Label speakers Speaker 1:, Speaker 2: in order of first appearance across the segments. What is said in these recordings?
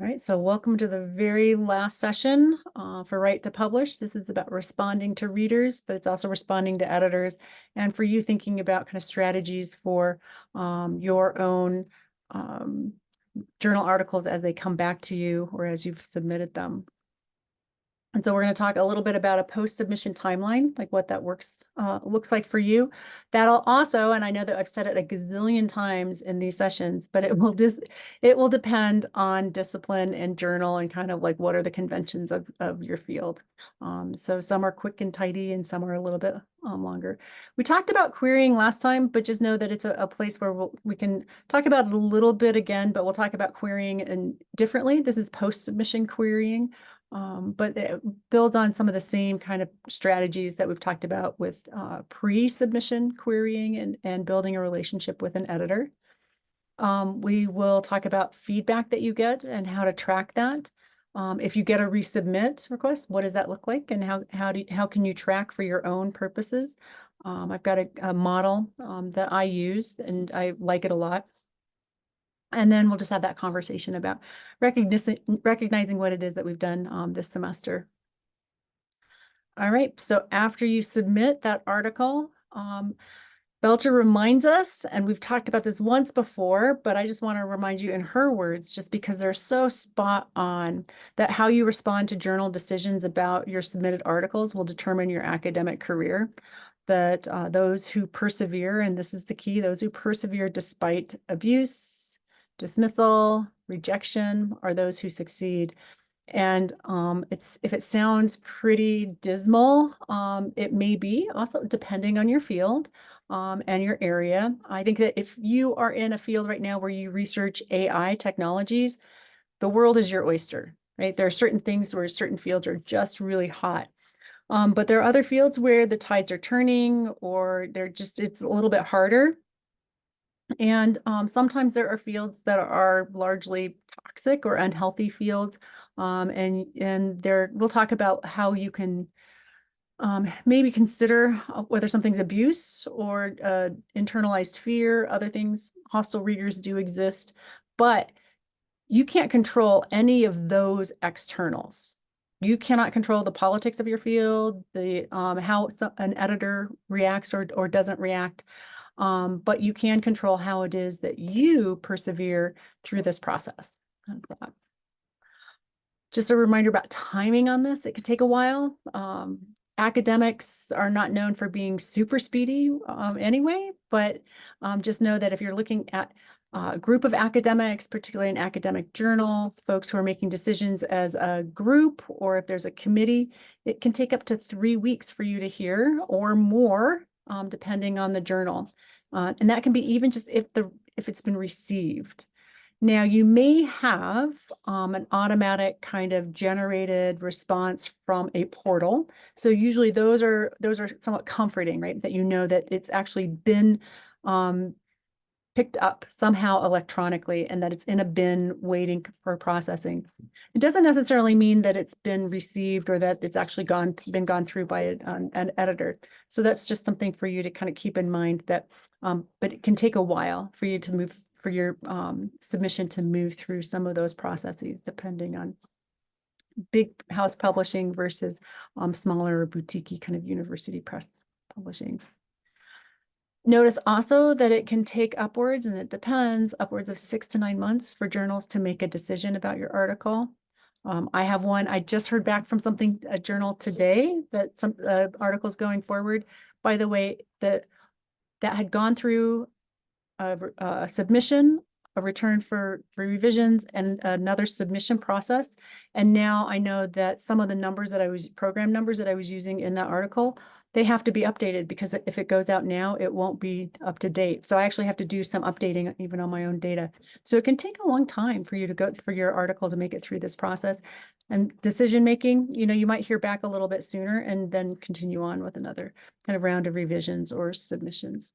Speaker 1: All right, so welcome to the very last session for Right to Publish. This is about responding to readers, but it's also responding to editors, and for you thinking about kind of strategies for your own journal articles as they come back to you or as you've submitted them. And so we're going to talk a little bit about a post-submission timeline, like what that looks like for you. That'll also, and I know that I've said it a gazillion times in these sessions, but it will depend on discipline and journal and kind of like what are the conventions of your field. So some are quick and tidy and some are a little bit longer. We talked about querying last time, but just know that it's a place where we can talk about it a little bit again, but we'll talk about querying and differently. This is post-submission querying. But it builds on some of the same kind of strategies that we've talked about with pre-submission querying and building a relationship with an editor. We will talk about feedback that you get and how to track that. If you get a resubmit request, what does that look like, and how can you track for your own purposes? I've got a model that I use, and I like it a lot. And then we'll just have that conversation about recognizing what it is that we've done this semester. All right, so after you submit that article, Belcher reminds us, and we've talked about this once before, but I just want to remind you in her words, just because they're so spot on, that how you respond to journal decisions about your submitted articles will determine your academic career. That those who persevere, and this is the key, those who persevere despite abuse, dismissal, rejection, are those who succeed. And if it sounds pretty dismal, it may be also depending on your field and your area. I think that if you are in a field right now where you research AI technologies, the world is your oyster, right? There are certain things where certain fields are just really hot. But there are other fields where the tides are turning or it's a little bit harder. And sometimes there are fields that are largely toxic or unhealthy fields. And we'll talk about how you can maybe consider whether something's abuse or internalized fear. Other things, hostile readers do exist, but you can't control any of those externals. You cannot control the politics of your field, how an editor reacts or doesn't react. But you can control how it is that you persevere through this process. How's that? Just a reminder about timing on this. It could take a while. Academics are not known for being super speedy anyway, but just know that if you're looking at a group of academics, particularly an academic journal, folks who are making decisions as a group, or if there's a committee, it can take up to 3 weeks for you to hear or more, depending on the journal. And that can be even just if it's been received. Now, you may have an automatic kind of generated response from a portal. So usually those are somewhat comforting, right? That you know that it's actually been picked up somehow electronically and that it's in a bin waiting for processing. It doesn't necessarily mean that it's been received or that it's actually been gone through by an editor. So that's just something for you to kind of keep in mind that, but it can take a while for you to move, for your submission to move through some of those processes, depending on big house publishing versus smaller boutique kind of university press publishing. Notice also that it can take upwards, and it depends, upwards of 6 to 9 months for journals to make a decision about your article. I have one, I just heard back from a journal today that some articles going forward, by the way, that had gone through a submission, a return for revisions, and another submission process. And now I know that some of the program numbers that I was using in that article, they have to be updated because if it goes out now, it won't be up to date. So I actually have to do some updating even on my own data. So it can take a long time for your article to make it through this process. And decision making, you might hear back a little bit sooner and then continue on with another kind of round of revisions or submissions.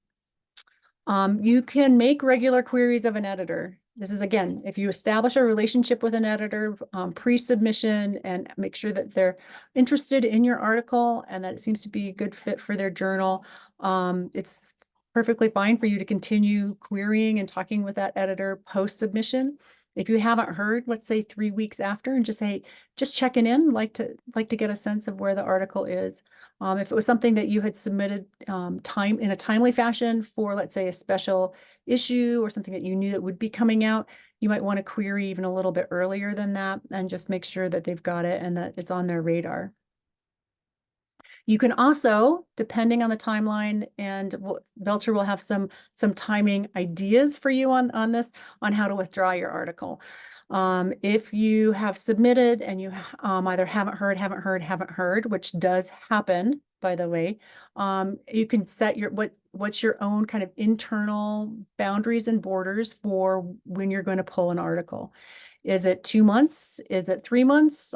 Speaker 1: You can make regular queries of an editor. This is, again, if you establish a relationship with an editor pre-submission and make sure that they're interested in your article and that it seems to be a good fit for their journal, it's perfectly fine for you to continue querying and talking with that editor post-submission. If you haven't heard, let's say 3 weeks after, and just say, just checking in, like to get a sense of where the article is. If it was something that you had submitted time in a timely fashion for, let's say, a special issue or something that you knew that would be coming out, you might want to query even a little bit earlier than that and just make sure that they've got it and that it's on their radar. You can also, depending on the timeline, and Belcher will have some timing ideas for you on this, on how to withdraw your article. If you have submitted and you either haven't heard, which does happen, by the way, you can set what's your own kind of internal boundaries and borders for when you're going to pull an article. Is it 2 months? Is it 3 months?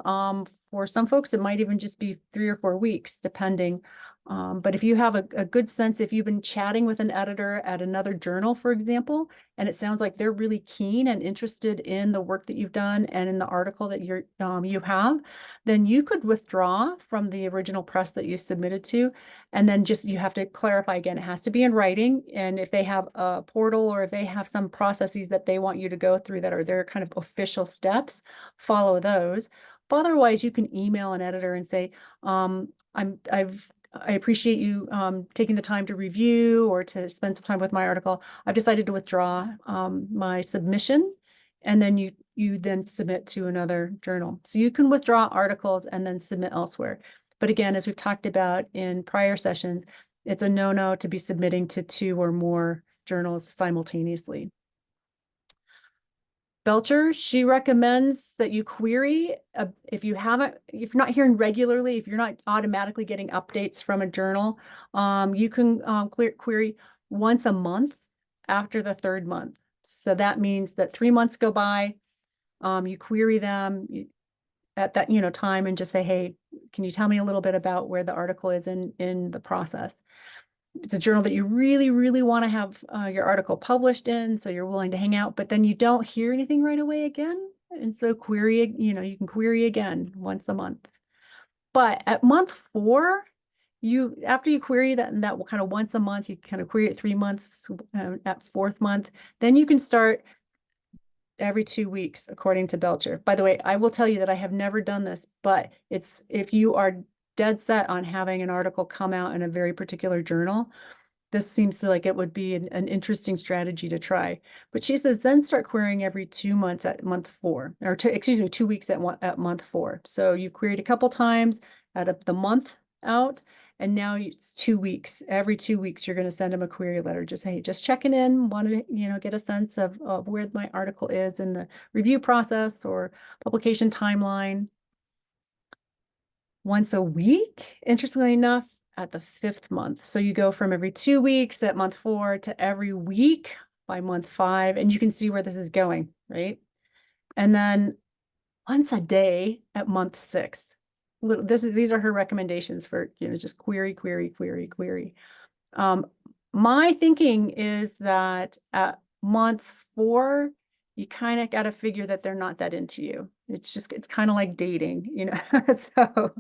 Speaker 1: For some folks, it might even just be 3 or 4 weeks, depending. But if you have a good sense, if you've been chatting with an editor at another journal, for example, and it sounds like they're really keen and interested in the work that you've done and in the article that you have, then you could withdraw from the original press that you submitted to, and then just you have to clarify again. It has to be in writing, and if they have a portal or if they have some processes that they want you to go through that are their kind of official steps, follow those. But otherwise, you can email an editor and say, I appreciate you taking the time to review or to spend some time with my article. I've decided to withdraw my submission, and then you then submit to another journal. So you can withdraw articles and then submit elsewhere. But again, as we've talked about in prior sessions, it's a no-no to be submitting to 2 or more journals simultaneously. Belcher, she recommends that you query if you're not hearing regularly, if you're not automatically getting updates from a journal, you can query once a month after the 3rd month. So that means that 3 months go by, you query them at that time and just say, hey, can you tell me a little bit about where the article is in the process? It's a journal that you really, really want to have your article published in, so you're willing to hang out, but then you don't hear anything right away again. And so you can query again once a month. But at month 4, after you query that kind of once a month, you kind of query it 3 months, at 4th month, then you can start every 2 weeks, according to Belcher. By the way, I will tell you that I have never done this, but if you are dead set on having an article come out in a very particular journal, this seems like it would be an interesting strategy to try. But she says then start querying every 2 months at month 4, or 2 weeks at month 4. So you queried a couple times out of the month out, and now it's 2 weeks. Every 2 weeks, you're going to send them a query letter. Just say, hey, just checking in, wanted to get a sense of where my article is in the review process or publication timeline. Once a week, interestingly enough, at the 5th month. So you go from every 2 weeks at month 4 to every week by month 5, and you can see where this is going, right? And then once a day at month 6. These are her recommendations for, just query, query, query, query. My thinking is that at month 4, you kind of got to figure that they're not that into you. It's kind of like dating, So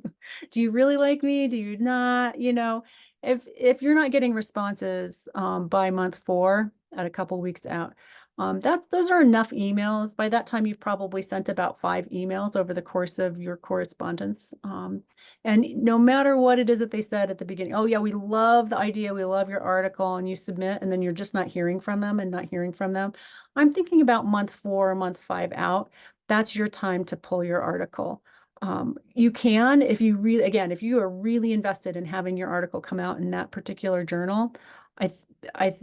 Speaker 1: do you really like me? Do you not? If you're not getting responses by month 4 at a couple weeks out, those are enough emails. By that time, you've probably sent about 5 emails over the course of your correspondence. And no matter what it is that they said at the beginning, oh yeah, we love the idea, we love your article, and you submit, and then you're just not hearing from them and not hearing from them. I'm thinking about month 4, month 5 out. That's your time to pull your article. You can, if you are really invested in having your article come out in that particular journal, I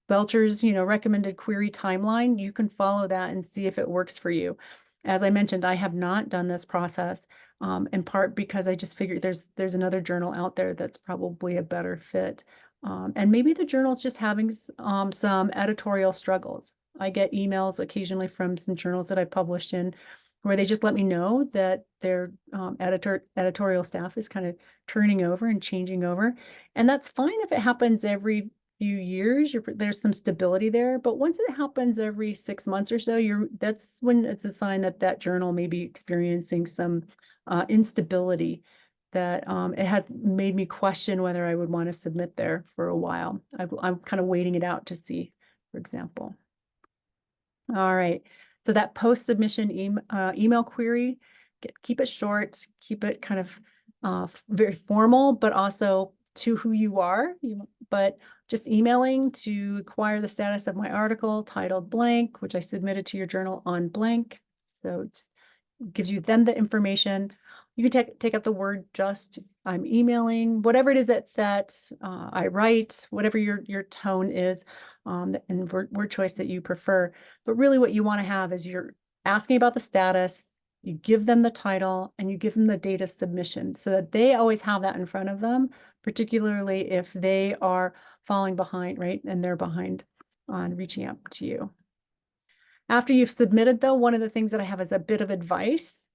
Speaker 1: Belcher's, recommended query timeline, you can follow that and see if it works for you. As I mentioned, I have not done this process, in part because I just figured there's another journal out there that's probably a better fit. And maybe the journal's just having some editorial struggles. I get emails occasionally from some journals that I've published in where they just let me know that their editorial staff is kind of turning over and changing over. And that's fine if it happens every few years, there's some stability there. But once it happens every 6 months or so, that's when it's a sign that that journal may be experiencing some instability that it has made me question whether I would want to submit there for a while. I'm kind of waiting it out to see, for example. All right. So that post submission email query, keep it short, keep it kind of very formal, but also to who you are. But just emailing to acquire the status of my article titled blank, which I submitted to your journal on blank. So it gives you then the information. You can take out the word just, I'm emailing, whatever it is that I write, whatever your tone is, and word choice that you prefer. But really what you want to have is you're asking about the status, you give them the title, and you give them the date of submission so that they always have that in front of them, particularly if they are falling behind, right? And they're behind on reaching out to you. After you've submitted, though, one of the things that I have as a bit of advice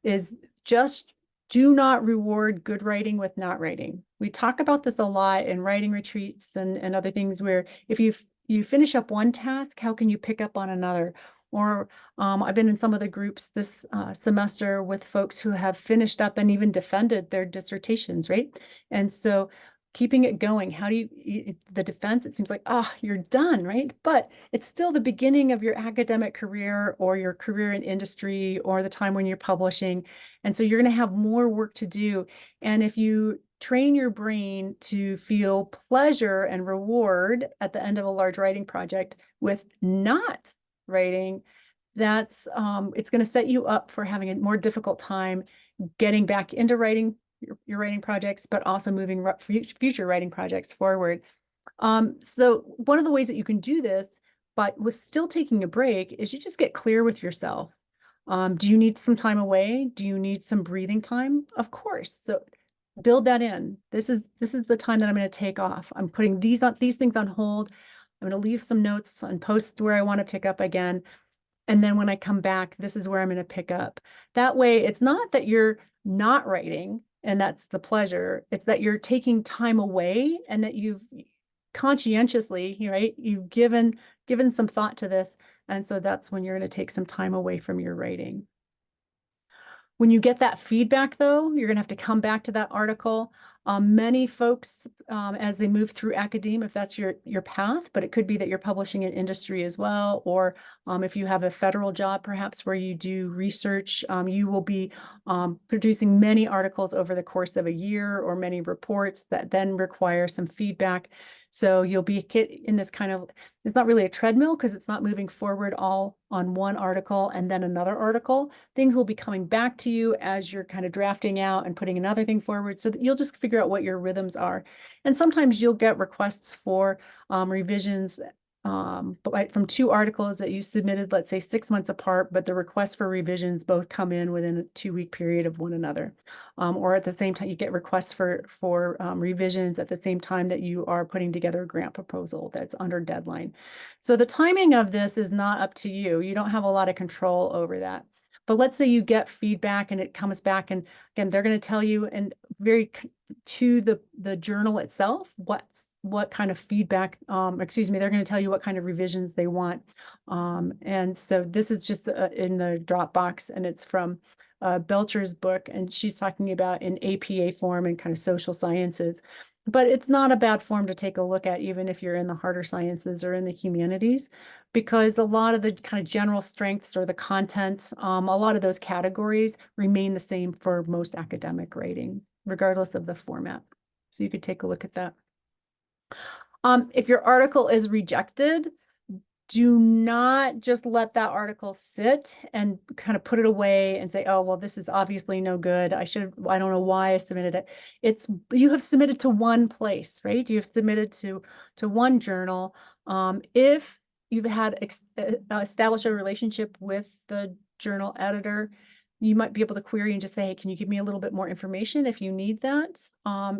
Speaker 1: is just do not reward good writing with not writing. We talk about this a lot in writing retreats and other things where if you finish up one task, how can you pick up on another? Or I've been in some of the groups this semester with folks who have finished up and even defended their dissertations, right? And so keeping it going, how do the defense, it seems like, you're done, right? But it's still the beginning of your academic career or your career in industry or the time when you're publishing. And so you're going to have more work to do. And if you train your brain to feel pleasure and reward at the end of a large writing project with not writing, that's it's going to set you up for having a more difficult time getting back into writing your writing projects, but also moving future writing projects forward. So one of the ways that you can do this, but with still taking a break, is you just get clear with yourself. Do you need some time away? Do you need some breathing time? Of course. So build that in. This is the time that I'm going to take off. I'm putting these things on hold. I'm going to leave some notes and post where I want to pick up again. And then when I come back, this is where I'm going to pick up. That way, it's not that you're not writing and that's the pleasure. It's that you're taking time away and that you've conscientiously, right? You've given some thought to this. And so that's when you're going to take some time away from your writing. When you get that feedback, though, you're going to have to come back to that article. Many folks, as they move through academia, if that's your path, but it could be that you're publishing in industry as well, or if you have a federal job, perhaps where you do research, you will be producing many articles over the course of a year or many reports that then require some feedback. So you'll be in this kind of, it's not really a treadmill because it's not moving forward all on one article and then another article. Things will be coming back to you as you're kind of drafting out and putting another thing forward so that you'll just figure out what your rhythms are. And sometimes you'll get requests for revisions from two articles that you submitted, let's say 6 months apart, but the requests for revisions both come in within a 2-week period of one another. Or at the same time, you get requests for revisions at the same time that you are putting together a grant proposal that's under deadline. So the timing of this is not up to you. You don't have a lot of control over that. But let's say you get feedback and it comes back, and again, they're going to tell you, and very to the journal itself, what kind of feedback, they're going to tell you what kind of revisions they want. And so this is just in the Dropbox, and it's from Belcher's book, and she's talking about in APA form and kind of social sciences. But it's not a bad form to take a look at, even if you're in the harder sciences or in the humanities, because a lot of the kind of general strengths or the content, a lot of those categories remain the same for most academic writing, regardless of the format. So you could take a look at that. If your article is rejected, do not just let that article sit and kind of put it away and say, oh, well, this is obviously no good. I don't know why I submitted it. You have submitted to one place, right? You have submitted to one journal. If you've had established a relationship with the journal editor, you might be able to query and just say, hey, can you give me a little bit more information if you need that?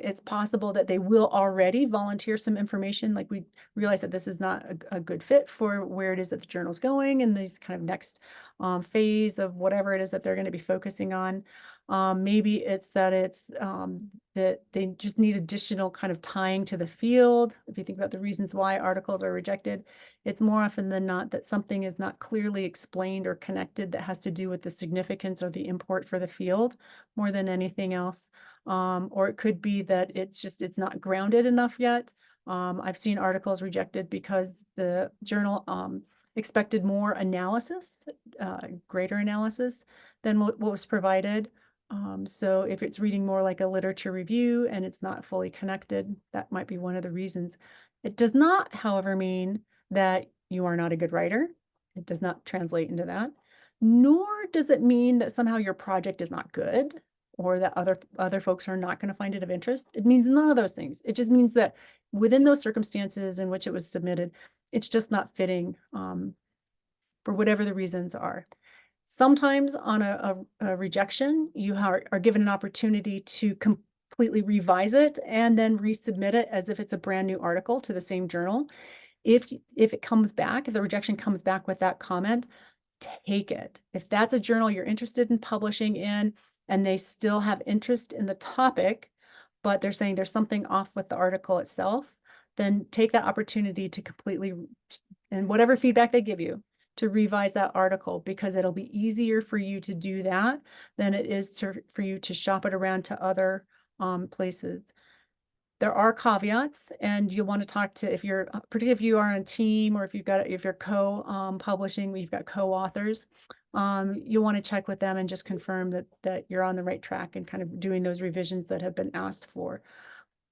Speaker 1: It's possible that they will already volunteer some information. Like, we realize that this is not a good fit for where it is that the journal's going and this kind of next phase of whatever it is that they're going to be focusing on. Maybe it's that they just need additional kind of tying to the field. If you think about the reasons why articles are rejected, it's more often than not that something is not clearly explained or connected that has to do with the significance or the import for the field more than anything else. Or it could be that it's not grounded enough yet. I've seen articles rejected because the journal expected more analysis, greater analysis than what was provided. So if it's reading more like a literature review and it's not fully connected, that might be one of the reasons. It does not, however, mean that you are not a good writer. It does not translate into that. Nor does it mean that somehow your project is not good or that other folks are not going to find it of interest. It means none of those things. It just means that within those circumstances in which it was submitted, it's just not fitting for whatever the reasons are. Sometimes on a rejection, you are given an opportunity to completely revise it and then resubmit it as if it's a brand new article to the same journal. If it comes back, if the rejection comes back with that comment, take it. If that's a journal you're interested in publishing in and they still have interest in the topic, but they're saying there's something off with the article itself, then take that opportunity to completely, and whatever feedback they give you, to revise that article, because it'll be easier for you to do that than it is for you to shop it around to other places. There are caveats, and you'll want to talk to, if you're, particularly if you are on a team or if you're co-publishing, you've got co-authors, you'll want to check with them and just confirm that you're on the right track and kind of doing those revisions that have been asked for.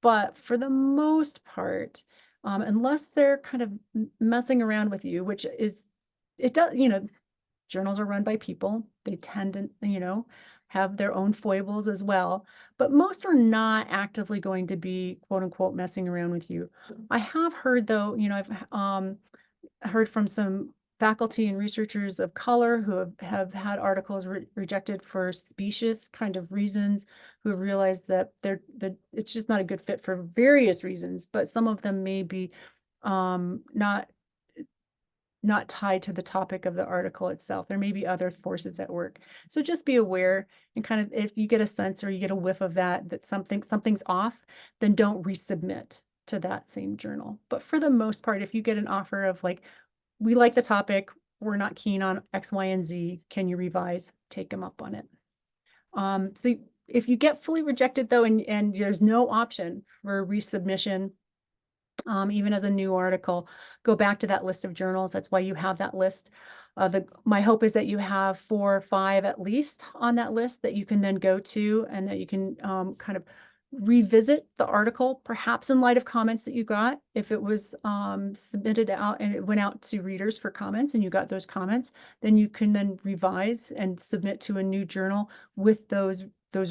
Speaker 1: But for the most part, unless they're kind of messing around with you, which is, it does, journals are run by people. They tend to, have their own foibles as well, but most are not actively going to be quote unquote messing around with you. I have heard though, I've heard from some faculty and researchers of color who have had articles rejected for specious kind of reasons, who have realized that it's just not a good fit for various reasons, but some of them may be not tied to the topic of the article itself. There may be other forces at work. So just be aware, and kind of, if you get a sense or you get a whiff of that something's off, then don't resubmit to that same journal. But for the most part, if you get an offer of like, we like the topic, we're not keen on X, Y, and Z, can you revise? Take them up on it. So if you get fully rejected though, and there's no option for resubmission, even as a new article, go back to that list of journals. That's why you have that list. My hope is that you have 4 or 5 at least on that list that you can then go to, and that you can kind of revisit the article, perhaps in light of comments that you got. If it was submitted out and it went out to readers for comments and you got those comments, then you can then revise and submit to a new journal with those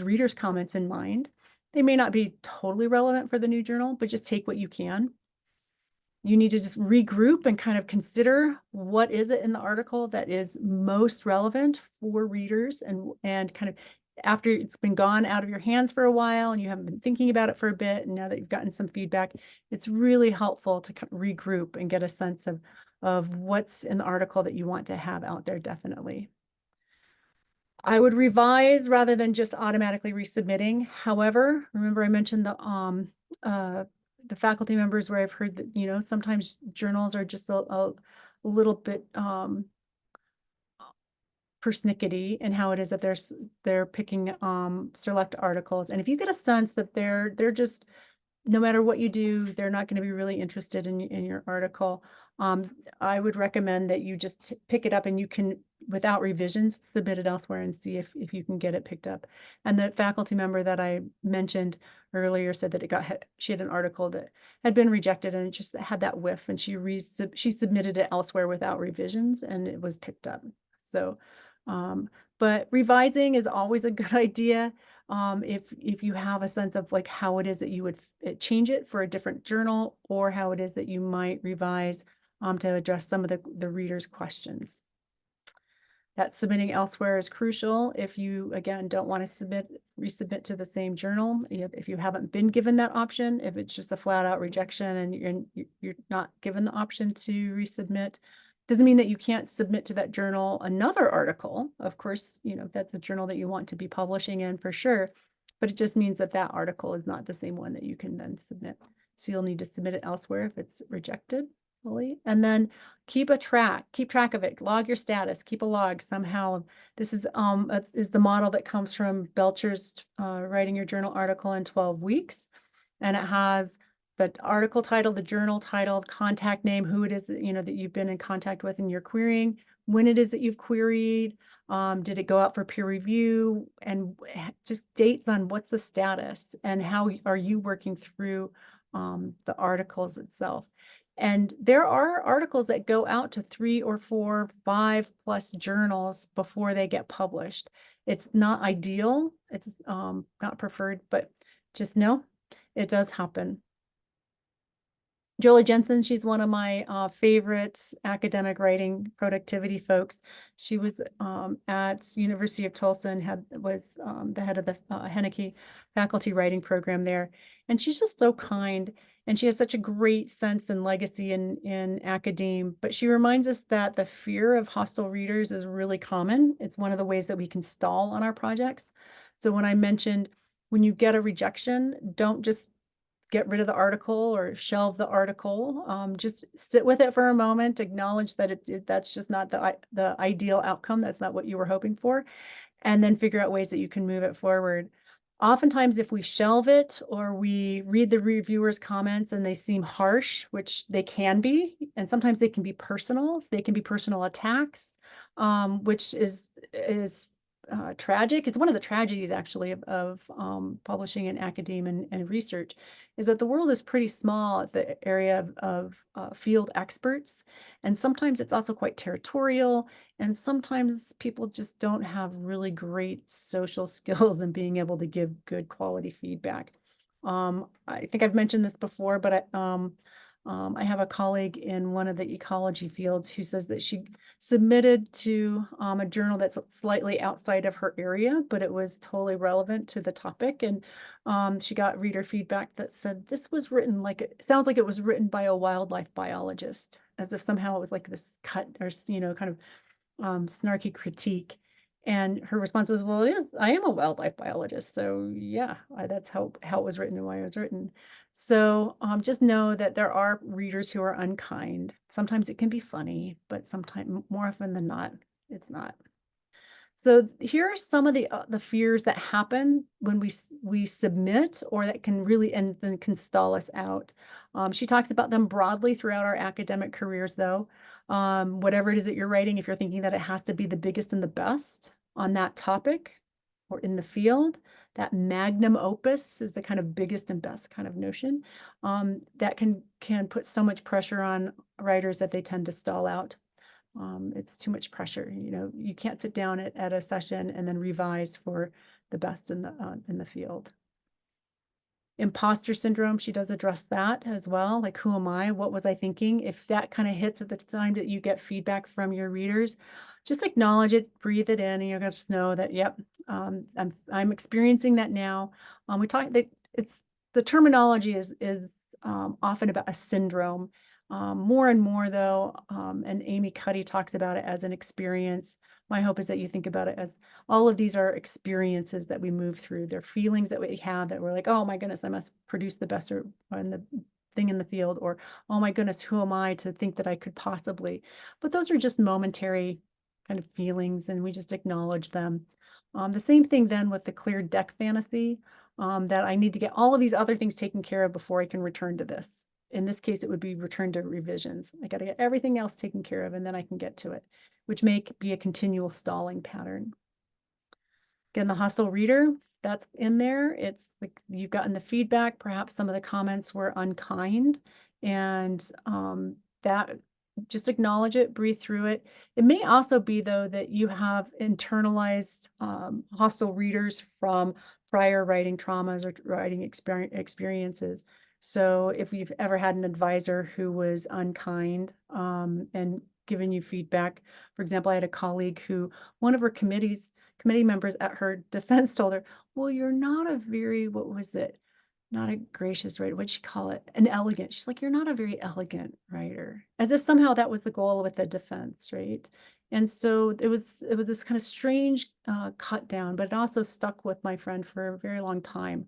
Speaker 1: readers' comments in mind. They may not be totally relevant for the new journal, but just take what you can. You need to just regroup and kind of consider what is it in the article that is most relevant for readers, and kind of, after it's been gone out of your hands for a while and you haven't been thinking about it for a bit, and now that you've gotten some feedback, it's really helpful to regroup and get a sense of what's in the article that you want to have out there. Definitely, I would revise rather than just automatically resubmitting. However, remember I mentioned the faculty members where I've heard that, sometimes journals are just a little bit persnickety in how it is that they're picking select articles. And if you get a sense that they're just, no matter what you do, they're not going to be really interested in your article, I would recommend that you just pick it up and you can, without revisions, submit it elsewhere and see if you can get it picked up. And the faculty member that I mentioned earlier said that she had an article that had been rejected and it just had that whiff, and she submitted it elsewhere without revisions and it was picked up. So, but revising is always a good idea. If you have a sense of like how it is that you would change it for a different journal, or how it is that you might revise to address some of the reader's questions. That submitting elsewhere is crucial if you, again, don't want to resubmit to the same journal. If you haven't been given that option, if it's just a flat out rejection and you're not given the option to resubmit, doesn't mean that you can't submit to that journal another article. Of course, that's a journal that you want to be publishing in for sure, but it just means that that article is not the same one that you can then submit. So you'll need to submit it elsewhere if it's rejected fully. And then keep track of it, log your status, keep a log somehow. This is the model that comes from Belcher's Writing Your Journal article in 12 weeks. And it has the article title, the journal title, contact name, who it is that, that you've been in contact with and you're querying, when it is that you've queried, did it go out for peer review, and just dates on what's the status and how are you working through the articles itself. And there are articles that go out to 3 or 4, 5+ journals before they get published. It's not ideal, it's not preferred, but just know it does happen. Jolie Jensen, she's one of my favorite academic writing productivity folks. She was at University of Tulsa and was the head of the Henneke faculty writing program there. And she's just so kind. And she has such a great sense and legacy in academe. But she reminds us that the fear of hostile readers is really common. It's one of the ways that we can stall on our projects. So when I mentioned when you get a rejection, don't just get rid of the article or shelve the article. Just sit with it for a moment, acknowledge that that's just not the ideal outcome. That's not what you were hoping for, and then figure out ways that you can move it forward. Oftentimes, if we shelve it or we read the reviewers' comments and they seem harsh, which they can be, and sometimes they can be personal. They can be personal attacks, which is tragic. It's one of the tragedies, actually, of publishing in academia and research, is that the world is pretty small at the area of field experts. And sometimes it's also quite territorial. And sometimes people just don't have really great social skills and being able to give good quality feedback. I think I've mentioned this before, but I have a colleague in one of the ecology fields who says that she submitted to a journal that's slightly outside of her area, but it was totally relevant to the topic. And she got reader feedback that said this was written like, it sounds like it was written by a wildlife biologist, as if somehow it was like this cut or, kind of snarky critique. And her response was, well, I am a wildlife biologist. So yeah, that's how it was written and why it was written. So just know that there are readers who are unkind. Sometimes it can be funny, but sometimes, more often than not, it's not. So here are some of the fears that happen when we submit, or that can really and then can stall us out. She talks about them broadly throughout our academic careers, though. Whatever it is that you're writing, if you're thinking that it has to be the biggest and the best on that topic or in the field, that magnum opus is the kind of biggest and best kind of notion, that can put so much pressure on writers that they tend to stall out. It's too much pressure. You can't sit down at a session and then revise for the best in the field. Imposter syndrome, she does address that as well. Like, who am I? What was I thinking? If that kind of hits at the time that you get feedback from your readers, just acknowledge it, breathe it in, and you're going to know that, yep, I'm experiencing that now. We talk that it's the terminology is often about a syndrome. More and more, though, and Amy Cuddy talks about it as an experience. My hope is that you think about it as all of these are experiences that we move through. They're feelings that we have that we're like, oh my goodness, I must produce the best or in the thing in the field, or oh my goodness, who am I to think that I could possibly? But those are just momentary kind of feelings, and we just acknowledge them. The same thing then with the cleared deck fantasy, that I need to get all of these other things taken care of before I can return to this. In this case, it would be return to revisions. I got to get everything else taken care of, and then I can get to it, which may be a continual stalling pattern. Again, the hostile reader, that's in there. It's like you've gotten the feedback. Perhaps some of the comments were unkind, and that just acknowledge it, breathe through it. It may also be, though, that you have internalized hostile readers from prior writing traumas or writing experiences. So if you've ever had an advisor who was unkind and given you feedback, for example, I had a colleague who one of her committee members at her defense told her, well, you're not a very, what was it? Not a gracious writer. What'd she call it? An elegant. She's like, you're not a very elegant writer, as if somehow that was the goal with the defense, right? And so it was this kind of strange cut down, but it also stuck with my friend for a very long time.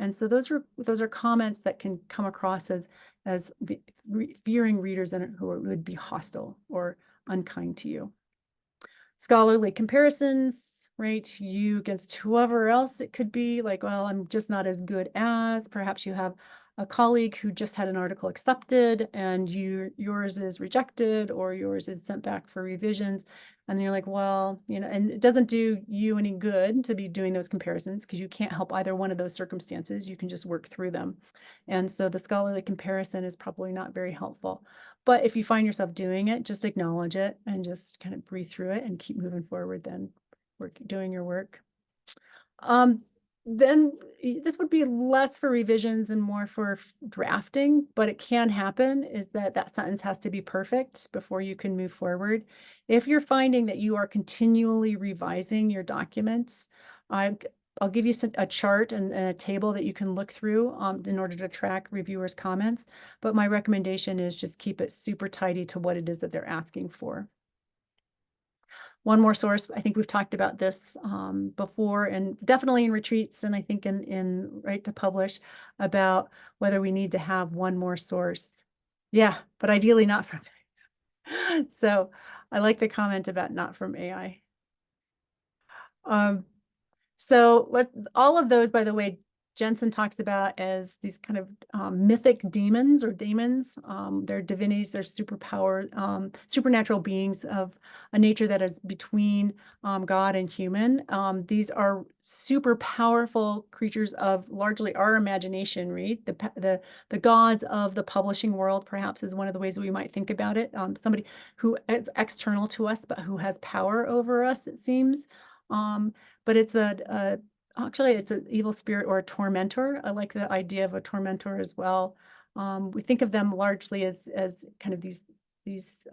Speaker 1: And so those are comments that can come across as fearing readers who would be hostile or unkind to you. Scholarly comparisons, right? You against whoever else it could be, like, well, I'm just not as good as. Perhaps you have a colleague who just had an article accepted and yours is rejected or yours is sent back for revisions. And you're like, well, and it doesn't do you any good to be doing those comparisons because you can't help either one of those circumstances. You can just work through them. And so the scholarly comparison is probably not very helpful. But if you find yourself doing it, just acknowledge it and just kind of breathe through it and keep moving forward then doing your work. Then this would be less for revisions and more for drafting, but it can happen is that sentence has to be perfect before you can move forward. If you're finding that you are continually revising your documents, I'll give you a chart and a table that you can look through in order to track reviewers' comments. But my recommendation is just keep it super tidy to what it is that they're asking for. One more source, I think we've talked about this before, and definitely in retreats, and I think in Right to Publish, about whether we need to have one more source. Yeah, but ideally not from. So I like the comment about not from AI. So all of those, by the way, Jensen talks about as these kind of mythic demons or daemons. They're divinities, they're supernatural beings of a nature that is between God and human. These are super powerful creatures of largely our imagination, right? The gods of the publishing world, perhaps, is one of the ways we might think about it. Somebody who is external to us, but who has power over us, it seems. But actually it's an evil spirit or a tormentor. I like the idea of a tormentor as well. We think of them largely as kind of these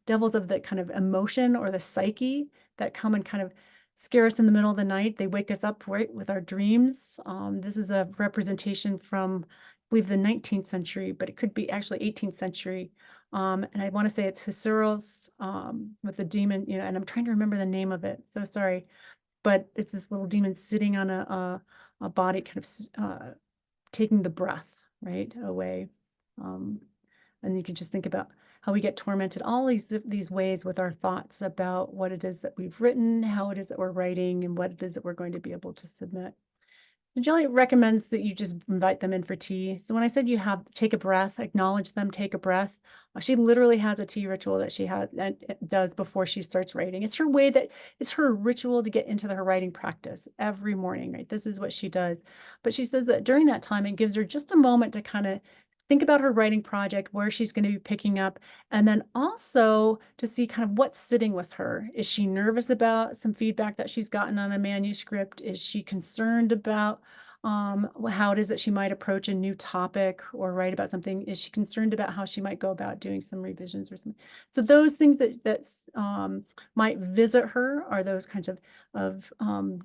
Speaker 1: devils of the kind of emotion or the psyche that come and kind of scare us in the middle of the night. They wake us up right with our dreams. This is a representation from, I believe, the 19th century, but it could be actually 18th century. And I want to say it's Husserl's with the demon, and I'm trying to remember the name of it. So sorry. But it's this little demon sitting on a body, kind of taking the breath right away. And you can just think about how we get tormented all these ways with our thoughts about what it is that we've written, how it is that we're writing, and what it is that we're going to be able to submit. Jelly recommends that you just invite them in for tea. So when I said take a breath, acknowledge them, take a breath, she literally has a tea ritual that she does before she starts writing. It's her ritual to get into her writing practice every morning, right? This is what she does. But she says that during that time, it gives her just a moment to kind of think about her writing project, where she's going to be picking up, and then also to see kind of what's sitting with her. Is she nervous about some feedback that she's gotten on a manuscript? Is she concerned about how it is that she might approach a new topic or write about something? Is she concerned about how she might go about doing some revisions or something? So those things that might visit her are those kinds of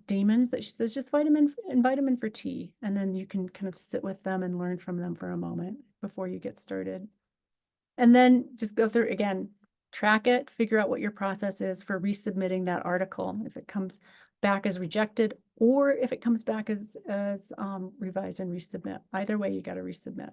Speaker 1: demons that she says, just invite them in for tea, and then you can kind of sit with them and learn from them for a moment before you get started. And then just go through again, track it, figure out what your process is for resubmitting that article. If it comes back as rejected, or if it comes back as revised and resubmit. Either way, you got to resubmit.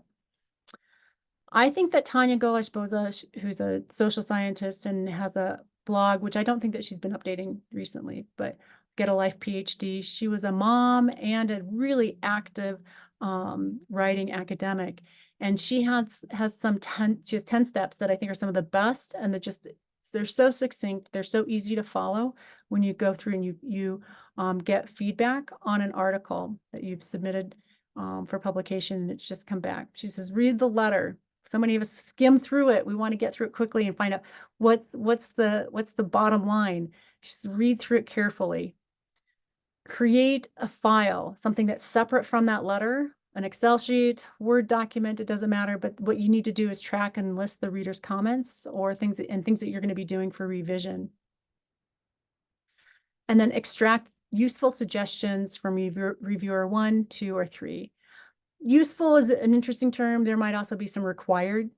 Speaker 1: I think that Tanya Golash-Boza, who's a social scientist and has a blog, which I don't think that she's been updating recently, but Get a Life PhD. She was a mom and a really active writing academic. And she has 10 steps that I think are some of the best, and they're so succinct, they're so easy to follow when you go through and you get feedback on an article that you've submitted for publication, and it's just come back. She says, read the letter. So many of us skim through it. We want to get through it quickly and find out what's the bottom line. Just read through it carefully. Create a file, something that's separate from that letter, an Excel sheet, Word document, it doesn't matter, but what you need to do is track and list the reader's comments or things that you're going to be doing for revision. And then extract useful suggestions from reviewer 1, 2, or 3. Useful is an interesting term. There might also be some required.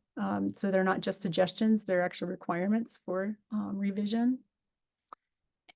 Speaker 1: So they're not just suggestions, they're actual requirements for revision.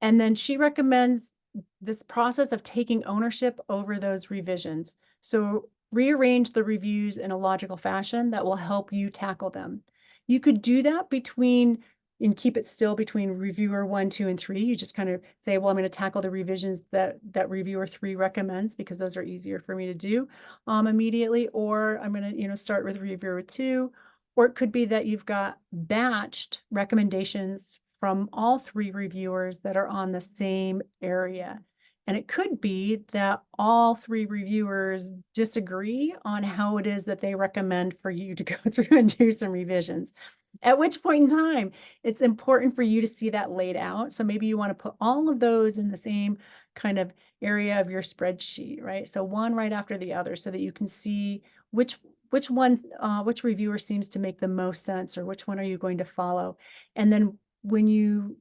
Speaker 1: And then she recommends this process of taking ownership over those revisions. So rearrange the reviews in a logical fashion that will help you tackle them. You could do that between and keep it still between reviewer 1, 2, and 3. You just kind of say, well, I'm going to tackle the revisions that reviewer 3 recommends because those are easier for me to do immediately, or I'm going to, start with reviewer 2, or it could be that you've got batched recommendations from all 3 reviewers that are on the same area. And it could be that all 3 reviewers disagree on how it is that they recommend for you to go through and do some revisions. At which point in time, it's important for you to see that laid out. So maybe you want to put all of those in the same kind of area of your spreadsheet, right? So one right after the other so that you can see which which reviewer seems to make the most sense, or which one are you going to follow. And then when you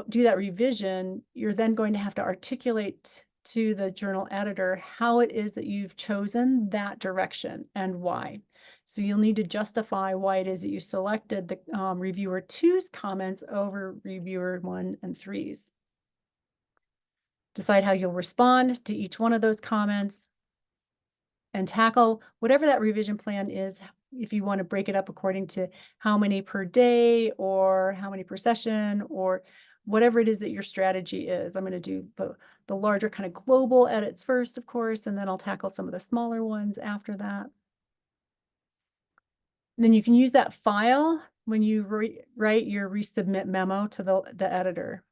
Speaker 1: do that revision, you're then going to have to articulate to the journal editor how it is that you've chosen that direction and why. So you'll need to justify why it is that you selected the reviewer 2's comments over reviewer 1 and 3's. Decide how you'll respond to each one of those comments and tackle whatever that revision plan is. If you want to break it up according to how many per day or how many per session or whatever it is that your strategy is. I'm going to do the larger kind of global edits first, of course, and then I'll tackle some of the smaller ones after that. And then you can use that file when you write your resubmit memo to the editor.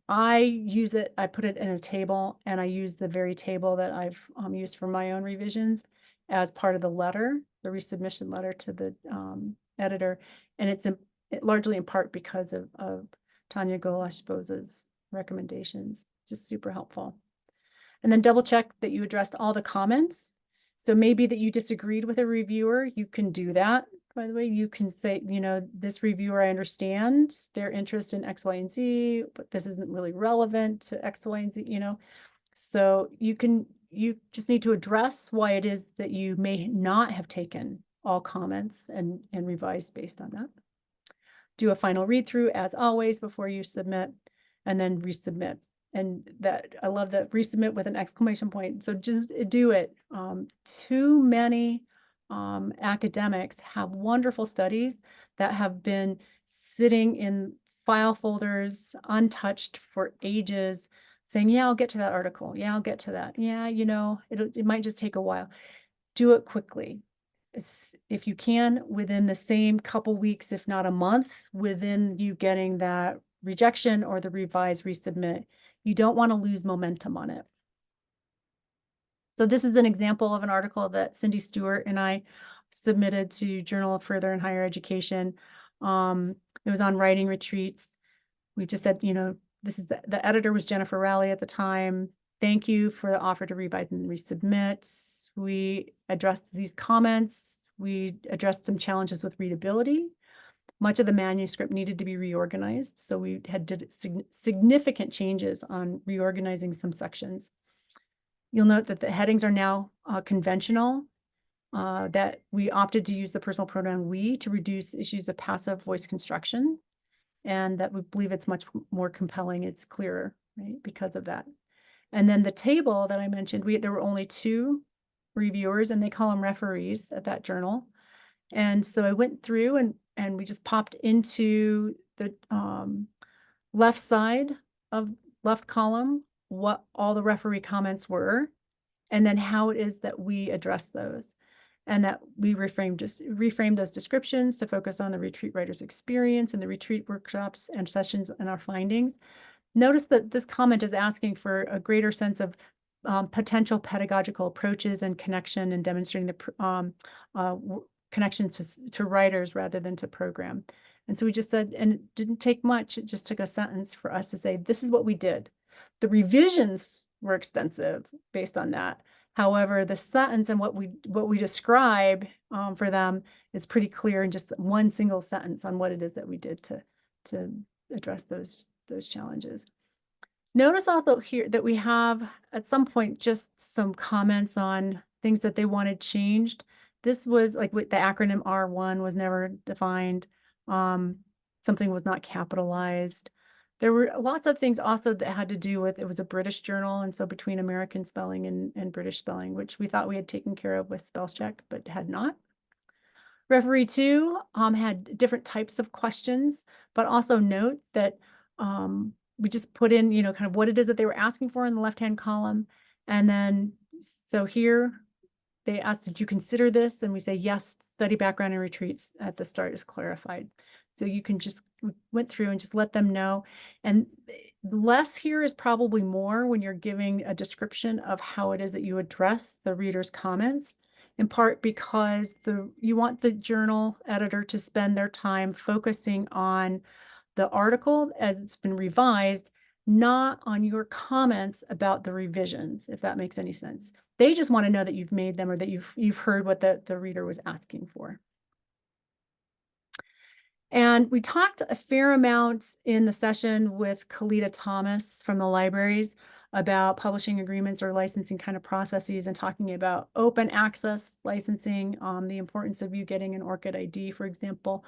Speaker 1: I use it, I put it in a table, and I use the very table that I've used for my own revisions as part of the letter, the resubmission letter to the editor. And it's largely in part because of Tanya Golash-Boza's recommendations, just super helpful. And then double check that you addressed all the comments. So maybe that you disagreed with a reviewer, you can do that. By the way, you can say, this reviewer, I understand their interest in X, Y, and Z, but this isn't really relevant to X, Y, and Z, So you just need to address why it is that you may not have taken all comments and revised based on that. Do a final read through as always before you submit, and then resubmit. And that I love that resubmit with an exclamation point. So just do it. Too many academics have wonderful studies that have been sitting in file folders untouched for ages, saying, yeah, I'll get to that article. Yeah, I'll get to that. Yeah, it might just take a while. Do it quickly. If you can, within the same couple weeks, if not a month, within you getting that rejection or the revised resubmit. You don't want to lose momentum on it. So this is an example of an article that Cindy Stewart and I submitted to Journal of Further and Higher Education. It was on writing retreats. We just said, this is the editor was Jennifer Rowley at the time. Thank you for the offer to revise and resubmit. We addressed these comments. We addressed some challenges with readability. Much of the manuscript needed to be reorganized, so we did significant changes on reorganizing some sections. You'll note that the headings are now conventional, that we opted to use the personal pronoun we to reduce issues of passive voice construction, and that we believe it's much more compelling, it's clearer, right, because of that. And then the table that I mentioned, there were only 2 reviewers, and they call them referees at that journal. And so I went through and we just popped into the left side of left column what all the referee comments were, and then how it is that we address those, and that we reframe those descriptions to focus on the retreat writer's experience and the retreat workshops and sessions and our findings. Notice that this comment is asking for a greater sense of potential pedagogical approaches and connection, and demonstrating the connections to writers rather than to program. And so we just said, and it didn't take much, it just took a sentence for us to say, this is what we did. The revisions were extensive based on that. However, the sentence and what we describe for them is pretty clear in just one single sentence on what it is that we did to address those challenges. Notice also here that we have at some point just some comments on things that they wanted changed. This was like with the acronym R1 was never defined. Something was not capitalized. There were lots of things also that had to do with, it was a British journal, and so between American spelling and British spelling, which we thought we had taken care of with spell check, but had not. Referee 2 had different types of questions, but also note that we just put in, kind of what it is that they were asking for in the left-hand column. And then, so here they asked, did you consider this? And we say, yes, study background and retreats at the start is clarified. So you can just, we went through and just let them know. And less here is probably more when you're giving a description of how it is that you address the reader's comments, in part because you want the journal editor to spend their time focusing on the article as it's been revised, not on your comments about the revisions, if that makes any sense. They just want to know that you've made them or that you've heard what the reader was asking for. And we talked a fair amount in the session with Kalita Thomas from the libraries about publishing agreements or licensing kind of processes, and talking about open access licensing, the importance of you getting an ORCID ID, for example.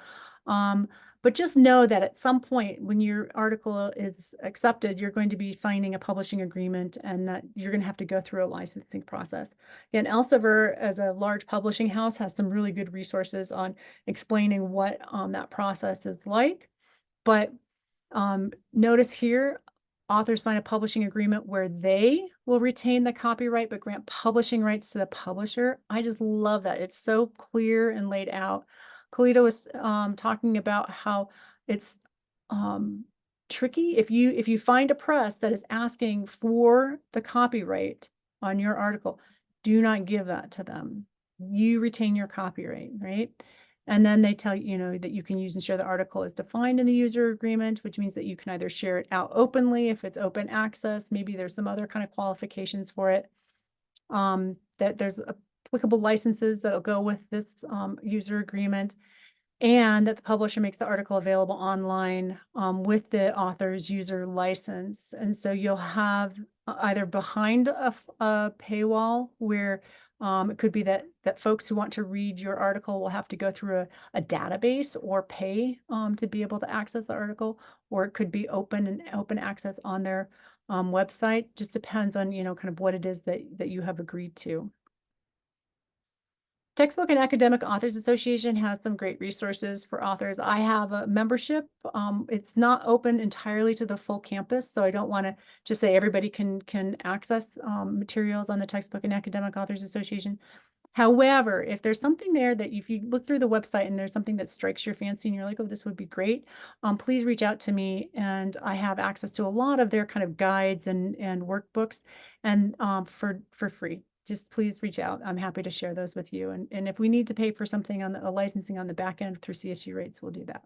Speaker 1: But just know that at some point when your article is accepted, you're going to be signing a publishing agreement, and that you're going to have to go through a licensing process. And Elsevier, as a large publishing house, has some really good resources on explaining what that process is like. But notice here, authors sign a publishing agreement where they will retain the copyright but grant publishing rights to the publisher. I just love that. It's so clear and laid out. Kalita was talking about how it's tricky if you find a press that is asking for the copyright on your article. Do not give that to them. You retain your copyright, right? And then they tell you, that you can use and share the article as defined in the user agreement, which means that you can either share it out openly if it's open access. Maybe there's some other kind of qualifications for it. That there's applicable licenses that'll go with this user agreement, and that the publisher makes the article available online with the author's user license. And so you'll have either behind a paywall where it could be that folks who want to read your article will have to go through a database or pay to be able to access the article, or it could be open access on their website. Just depends on, kind of what it is that you have agreed to. Textbook and Academic Authors Association has some great resources for authors. I have a membership. It's not open entirely to the full campus, so I don't want to just say everybody can access materials on the Textbook and Academic Authors Association. However, if there's something there that if you look through the website and there's something that strikes your fancy and you're like, oh, this would be great, please reach out to me. And I have access to a lot of their kind of guides and workbooks, and for free. Just please reach out. I'm happy to share those with you. And if we need to pay for something on the licensing on the back end through CSU rates, we'll do that.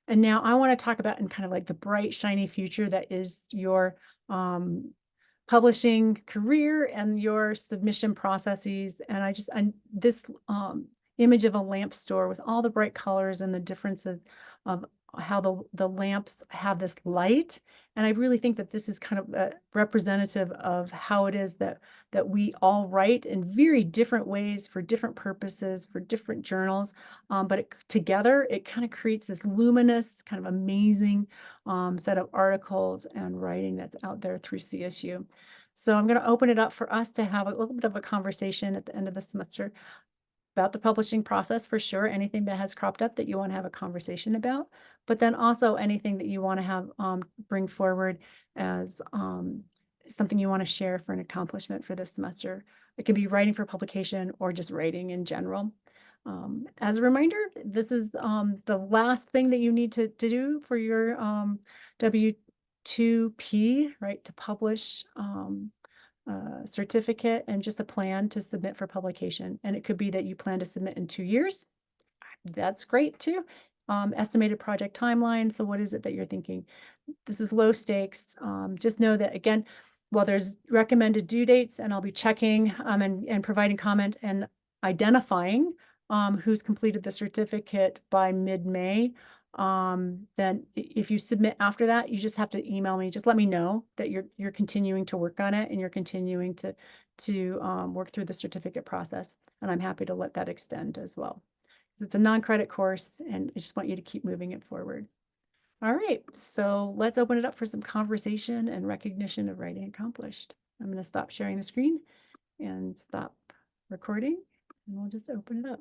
Speaker 1: And now I want to talk about in kind of like the bright, shiny future that is your publishing career and your submission processes. And this image of a lamp store with all the bright colors and the differences of how the lamps have this light. And I really think that this is kind of representative of how it is that we all write in very different ways for different purposes, for different journals. But together, it kind of creates this luminous, kind of amazing set of articles and writing that's out there through CSU. So I'm going to open it up for us to have a little bit of a conversation at the end of the semester about the publishing process, for sure, anything that has cropped up that you want to have a conversation about, but then also anything that you want to have bring forward as something you want to share for an accomplishment for this semester. It can be writing for publication or just writing in general. As a reminder, this is the last thing that you need to do for your W2P, right, to publish certificate, and just a plan to submit for publication. And it could be that you plan to submit in 2 years. That's great too. Estimated project timeline. So what is it that you're thinking? This is low stakes. Just know that, again, while there's recommended due dates, and I'll be checking and providing comment and identifying who's completed the certificate by mid-May, then if you submit after that, you just have to email me. Just let me know that you're continuing to work on it and you're continuing to work through the certificate process. And I'm happy to let that extend as well. It's a non-credit course, and I just want you to keep moving it forward. All right, so let's open it up for some conversation and recognition of writing accomplished. I'm going to stop sharing the screen and stop recording, and we'll just open it up.